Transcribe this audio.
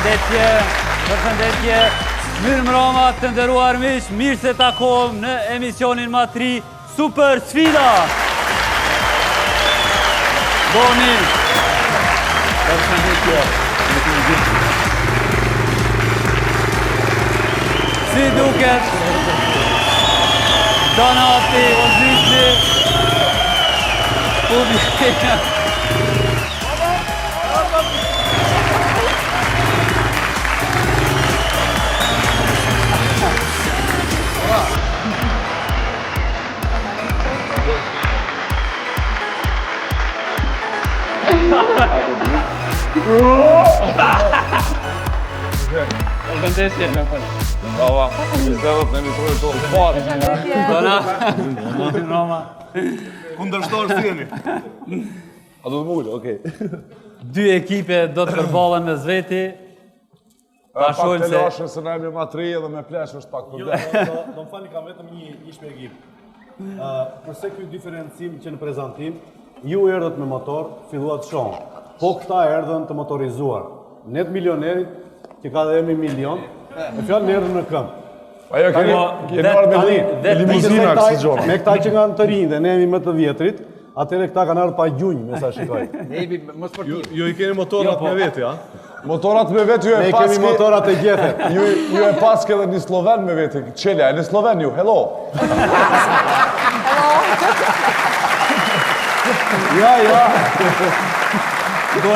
Përshëndetje, mirë mbrëma të nderuar miq, mirë se takohem në emisionin Matri Super Sfida. Boni. Përshëndetje. Si duket? Donati, Oziti, publika. Përshëndetje. Brava. Zdravët në emisionin tonë parë. Dona. Kundërshtor si jeni? A do të mullë, okej. Dy ekipe do të përballen me zveti. Pak të lashën se na jemi Matri edhe me plesh është pak problem. Do më fani kam vetëm një shpjegim. Përse ky diferencim që në prezantim, ju erdhët me motor, filluat shonë. Po këta erdhën të motorizuar. Net milionerit, që ka dhe emri milion, e fjallë në erdhën në këmë. Ajo keni marrë me limuzina kësi gjona. Me këta që nga në të rinjë dhe ne jemi më të vjetrit, atëre këta kanë ardhë pa gjunjë, me sa shikoj. Ju i keni motorat me veti, a? Motorat me vetë ju e Ne paske... kemi motorat e gjethet. Ju e paske edhe një Sloven me veti. Qelja, e një Sloven ju, hello. Ja. Doni.